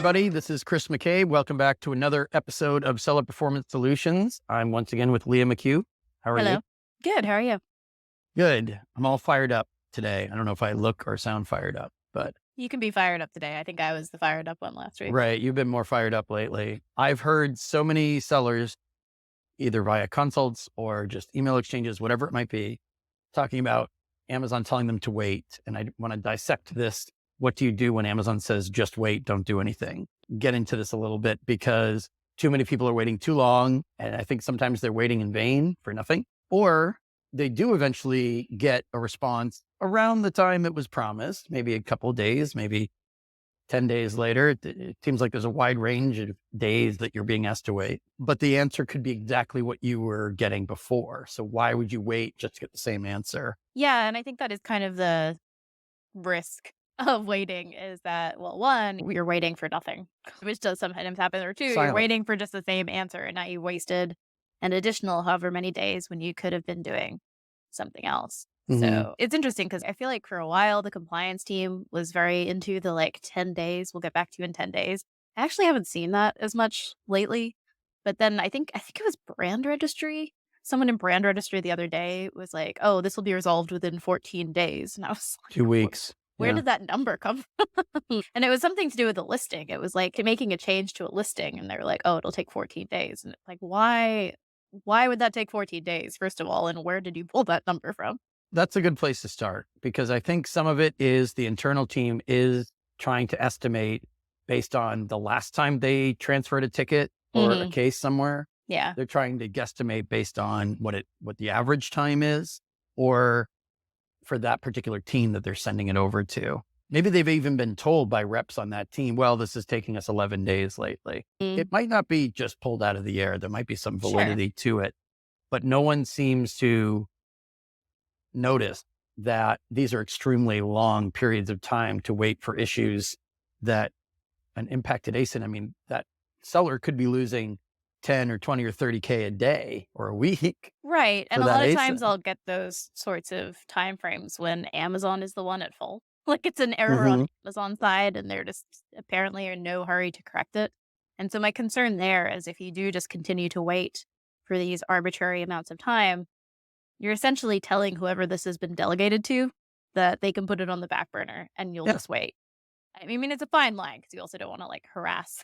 everybody. This is Chris McCabe. Welcome back to another episode of Seller Performance Solutions. I'm once again with Leah McHugh. How are Hello. you? Good. How are you? Good. I'm all fired up today. I don't know if I look or sound fired up, but You can be fired up today. I think I was the fired up one last week. right. You've been more fired up lately. I've heard so many sellers, either via consults or just email exchanges, whatever it might be, talking about Amazon telling them to wait. And I want to dissect this. What do you do when Amazon says, just wait, don't do anything? Get into this a little bit because too many people are waiting too long. And I think sometimes they're waiting in vain for nothing, or they do eventually get a response around the time it was promised, maybe a couple of days, maybe 10 days later. It seems like there's a wide range of days that you're being asked to wait, but the answer could be exactly what you were getting before. So why would you wait just to get the same answer? Yeah. And I think that is kind of the risk of waiting is that, well, one, you're waiting for nothing, which does sometimes happen. Or two, you're Silent. waiting for just the same answer. And now you wasted an additional however many days when you could have been doing something else. Mhm. So it's interesting because I feel like for a while, the compliance team was very into the 10 days. We'll get back to you in 10 days. I actually haven't seen that as much lately. But then I think it was brand registry. Someone in brand registry the other day was like, oh, this will be resolved within 14 days. And I was like, 2 weeks. where Yeah. did that number come from? And it was something to do with the listing. It was like making a change to a listing. And they were like, oh, it'll take 14 days. And it's like, why would that take 14 days, first of all? And where did you pull that number from? That's a good place to start because I think some of it is the internal team is trying to estimate based on the last time they transferred a ticket or a Mhm. case somewhere. Yeah. They're trying to guesstimate based on what the average time is, or for that particular team that they're sending it over to. Maybe they've even been told by reps on that team, well, this is taking us 11 days lately. Mm. It might not be just pulled out of the air. There might be some Sure. validity to it, but no one seems to notice that these are extremely long periods of time to wait for issues that an impacted ASIN. I mean, that seller could be losing 10 or 20 or 30K a day or a week Right. And for a that lot of times ASIN. I'll get those sorts of timeframes when Amazon is the one at fault. Like it's an error on Mhm. Amazon side and they're just apparently in no hurry to correct it. And so my concern there is if you do just continue to wait for these arbitrary amounts of time, you're essentially telling whoever this has been delegated to that they can put it on the back burner and you'll Yeah, just wait. I mean, it's a fine line because you also don't want to harass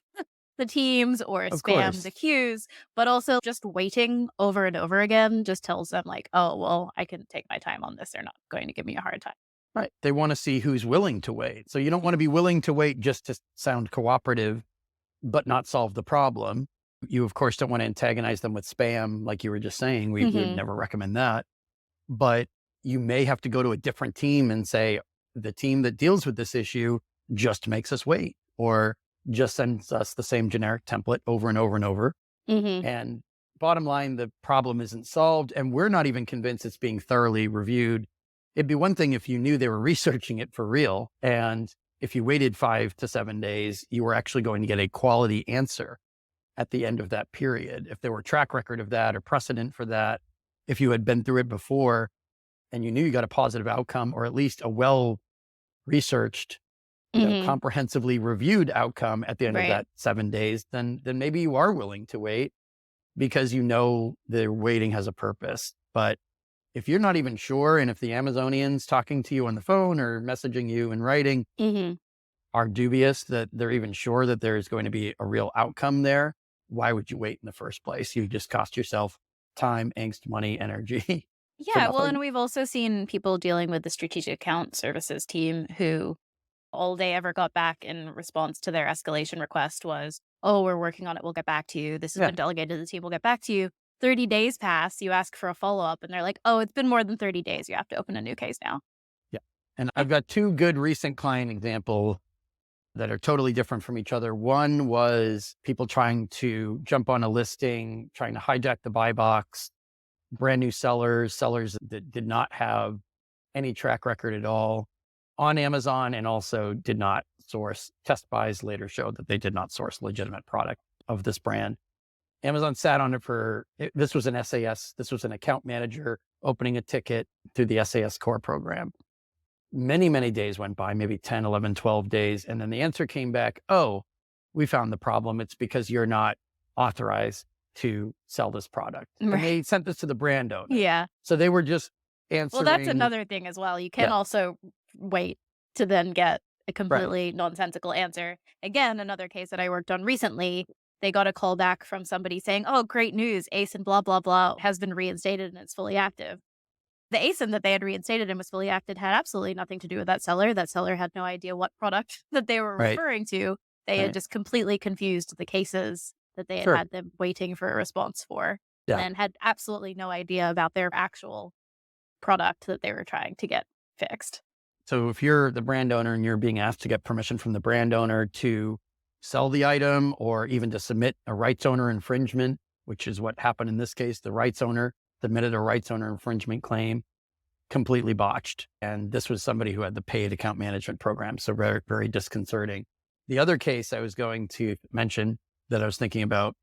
the teams or of spam the course. queues, but also just waiting over and over again just tells them oh, well, I can take my time on this. They're not going to give me a hard time. Right. They want to see who's willing to wait. So you don't want to be willing to wait just to sound cooperative, but not solve the problem. You, of course, don't want to antagonize them with spam, like you were just saying. We would Mhm. never recommend that. But you may have to go to a different team and say, the team that deals with this issue just makes us wait or just sends us the same generic template over and over and over. Mhm. And bottom line, the problem isn't solved. And we're not even convinced it's being thoroughly reviewed. It'd be one thing if you knew they were researching it for real. And if you waited 5 to 7 days, you were actually going to get a quality answer at the end of that period. If there were track record of that or precedent for that, if you had been through it before and you knew you got a positive outcome or at least a well researched, Mhm. comprehensively reviewed outcome at the end of Right. that 7 days, then maybe you are willing to wait because you know the waiting has a purpose. But if you're not even sure, and if the Amazonians talking to you on the phone or messaging you in writing Mhm. are dubious that they're even sure that there's going to be a real outcome there, why would you wait in the first place? You just cost yourself time, angst, money, energy for Yeah, well, nothing. and we've also seen people dealing with the strategic account services team who all they ever got back in response to their escalation request was, "Oh, we're working on it. We'll get back to you. This has Yeah, been delegated to the team. We'll get back to you." 30 days pass. You ask for a follow up, and they're like, "Oh, it's been more than 30 days. You have to open a new case now." yeah. And Yeah. I've got two good recent client examples that are totally different from each other. One was people trying to jump on a listing, trying to hijack the buy box, brand new sellers that did not have any track record at all on Amazon and also did not source. Test buys later showed that they did not source legitimate product of this brand. Amazon sat on it this was an SAS, this was an account manager opening a ticket through the SAS core program. Many, many days went by, maybe 10, 11, 12 days. And then the answer came back, oh, we found the problem. It's because you're not authorized to sell this product. And Right. they sent this to the brand owner. Yeah. So they were just Well, that's answering. another thing as well. You can Yeah, also wait to then get a right. completely nonsensical answer. Again, another case that I worked on recently, they got a call back from somebody saying, "Oh, great news. ASIN blah, blah, blah has been reinstated and it's fully active." The ASIN that they had reinstated and was fully active had absolutely nothing to do with that seller. That seller had no idea what product that they were Right. referring to. They had Right. just completely confused the cases that they had Sure. had them waiting for a response for, Yeah. and had absolutely no idea about their actual product that they were trying to get fixed. So if you're the brand owner and you're being asked to get permission from the brand owner to sell the item or even to submit a rights owner infringement, which is what happened in this case, the rights owner submitted a rights owner infringement claim, completely botched. And this was somebody who had the paid account management program. So very, very disconcerting. The other case I was going to mention that I was thinking about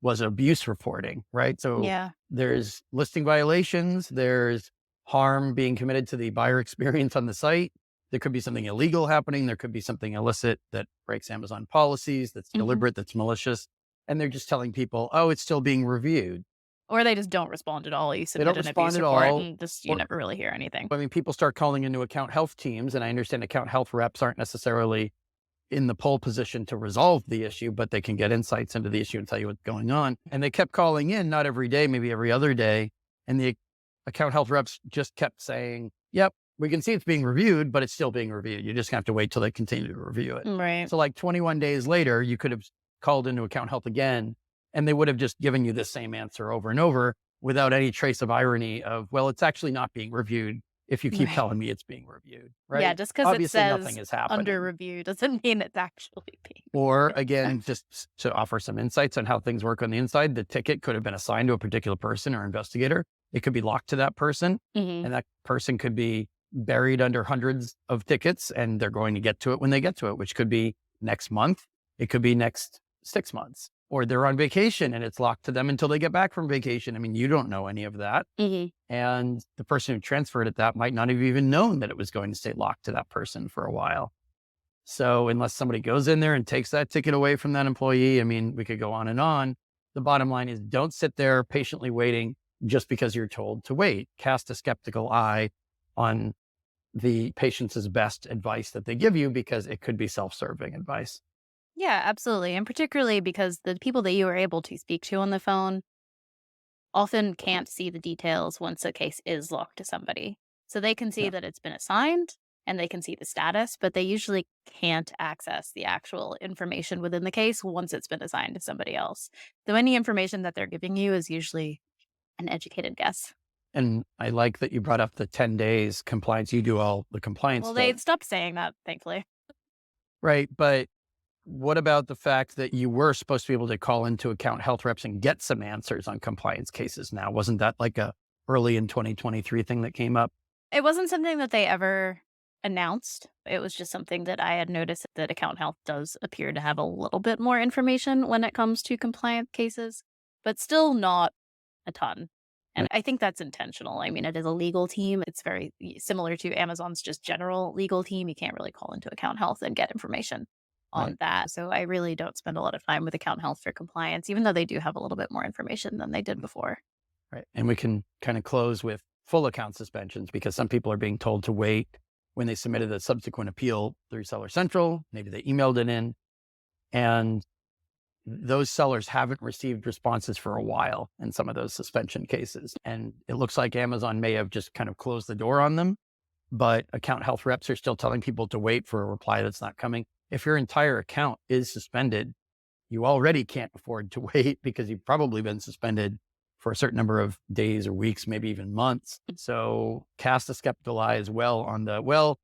was abuse reporting, right? So Yeah. there's listing violations, there's harm being committed to the buyer experience on the site. There could be something illegal happening. There could be something illicit that breaks Amazon policies, that's Mhm. deliberate, that's malicious. And they're just telling people, oh, it's still being reviewed. Or they just don't respond at all. You They submit don't an abuse respond at report all. and just you Or, never really hear anything. I mean, people start calling into account health teams, and I understand account health reps aren't necessarily in the pole position to resolve the issue, but they can get insights into the issue and tell you what's going on. And they kept calling in, not every day, maybe every other day. And the account health reps just kept saying, yep, we can see it's being reviewed, but it's still being reviewed. You just have to wait till they continue to review it. Right. So like 21 days later, you could have called into account health again, and they would have just given you the same answer over and over without any trace of irony of, well, it's actually not being reviewed if you keep Right. telling me it's being reviewed, Yeah, right? just because it Obviously, nothing says is under happening. review doesn't mean it's actually being Or reviewed. again, just to offer some insights on how things work on the inside, the ticket could have been assigned to a particular person or investigator. It could be locked to that person, Mhm. and that person could be buried under hundreds of tickets, and they're going to get to it when they get to it, which could be next month. It could be next 6 months, or they're on vacation and it's locked to them until they get back from vacation. I mean, you don't know any of that. Mhm. And the person who transferred it, that might not have even known that it was going to stay locked to that person for a while. So unless somebody goes in there and takes that ticket away from that employee, I mean, we could go on and on. The bottom line is don't sit there patiently waiting just because you're told to wait. Cast a skeptical eye on the patient's best advice that they give you because it could be self-serving advice. Yeah, absolutely. And particularly because the people that you were able to speak to on the phone often can't see the details once a case is locked to somebody. So they can see Yeah. that it's been assigned and they can see the status, but they usually can't access the actual information within the case once it's been assigned to somebody else. So any information that they're giving you is usually an educated guess. And I like that you brought up the 10 days compliance. You do all the compliance Well, stuff, they stopped saying that, thankfully. right? But what about the fact that you were supposed to be able to call into account health reps and get some answers on compliance cases now? Wasn't that like a early in 2023 thing that came up? It wasn't something that they ever announced. It was just something that I had noticed that Account Health does appear to have a little bit more information when it comes to compliance cases, but still not a ton. And Right. I think that's intentional. I mean, it is a legal team. It's very similar to Amazon's just general legal team. You can't really call into Account Health and get information Right. on that. So I really don't spend a lot of time with Account Health for compliance, even though they do have a little bit more information than they did before. Right. And we can kind of close with full account suspensions because some people are being told to wait when they submitted a subsequent appeal through Seller Central. Maybe they emailed it in, and those sellers haven't received responses for a while in some of those suspension cases. And it looks like Amazon may have just kind of closed the door on them, but account health reps are still telling people to wait for a reply that's not coming. If your entire account is suspended, you already can't afford to wait because you've probably been suspended for a certain number of days or weeks, maybe even months. So cast a skeptical eye as well on the, well,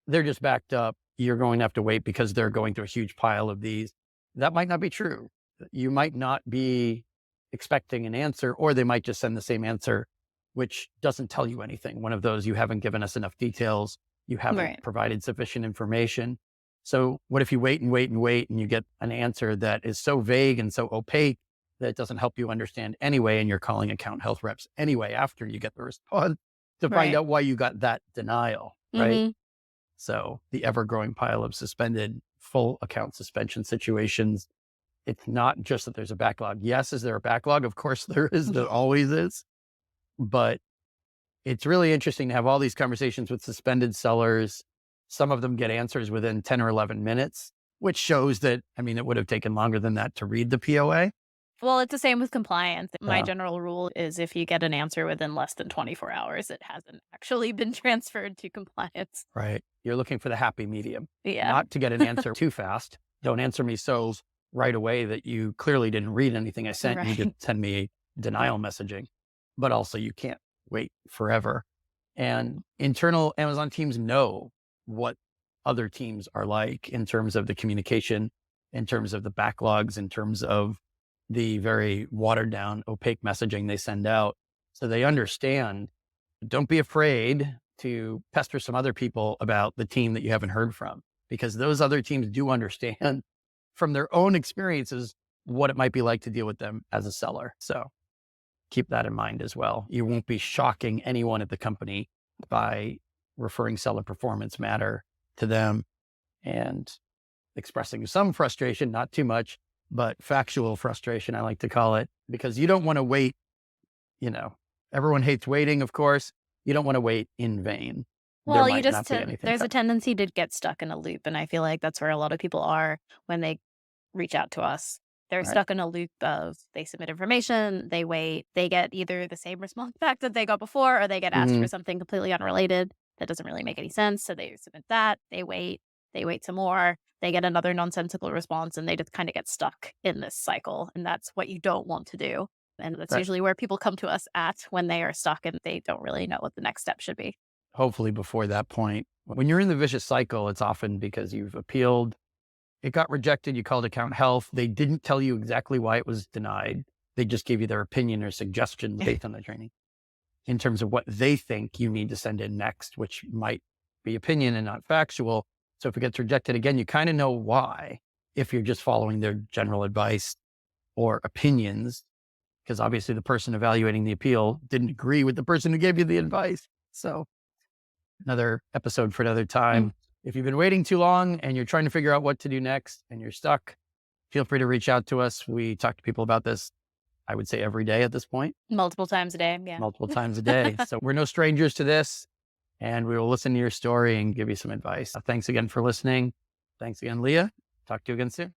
they're just backed up. You're going to have to wait because they're going through a huge pile of these. That might not be true. You might not be expecting an answer, or they might just send the same answer, which doesn't tell you anything. One of those, you haven't given us enough details. You haven't Right. provided sufficient information. So what if you wait and wait and wait and you get an answer that is so vague and so opaque that it doesn't help you understand anyway, and you're calling account health reps anyway after you get the response to find Right. out why you got that denial, right? Hmm. So the ever growing pile of suspended full account suspension situations. It's not just that there's a backlog. Yes, is there a backlog? Of course there is. There always is. But it's really interesting to have all these conversations with suspended sellers. Some of them get answers within 10 or 11 minutes, which shows that, I mean, it would have taken longer than that to read the POA. Well, it's the same with compliance. My Yeah. general rule is if you get an answer within less than 24 hours, it hasn't actually been transferred to compliance. Right. You're looking for the happy medium, Yeah. not to get an answer too fast. Don't answer me so right away that you clearly didn't read anything I sent. You Right. could send me denial messaging, but also you can't wait forever. And internal Amazon teams know what other teams are like in terms of the communication, in terms of the backlogs, in terms of the very watered down, opaque messaging they send out. So they understand. Don't be afraid to pester some other people about the team that you haven't heard from, because those other teams do understand from their own experiences what it might be like to deal with them as a seller. So keep that in mind as well. You won't be shocking anyone at the company by referring seller performance matter to them and expressing some frustration, not too much, but factual frustration, I like to call it, because you don't want to wait. Everyone hates waiting, of course. You don't want to wait in vain. Well, There might not be anything. there's a tendency to get stuck in a loop. And I feel like that's where a lot of people are when they reach out to us. They're Right. stuck in a loop of they submit information, they wait, they get either the same response back that they got before, or they get asked for something completely unrelated that doesn't really make any sense. So they submit that, they wait some more, they get another nonsensical response, and they just kind of get stuck in this cycle. And that's what you don't want to do. And that's Right. usually where people come to us at when they are stuck and they don't really know what the next step should be. Hopefully before that point. When you're in the vicious cycle, it's often because you've appealed, it got rejected, you called account health. They didn't tell you exactly why it was denied. They just gave you their opinion or suggestions based on the training in terms of what they think you need to send in next, which might be opinion and not factual. So if it gets rejected again, you kind of know why, if you're just following their general advice or opinions, because obviously the person evaluating the appeal didn't agree with the person who gave you the advice. So another episode for another time. If you've been waiting too long and you're trying to figure out what to do next and you're stuck, feel free to reach out to us. We talk to people about this, I would say every day at this point, Multiple times a day. Yeah. multiple times a day. So we're no strangers to this, and we will listen to your story and give you some advice. Thanks again for listening. Thanks again, Leah. Talk to you again soon.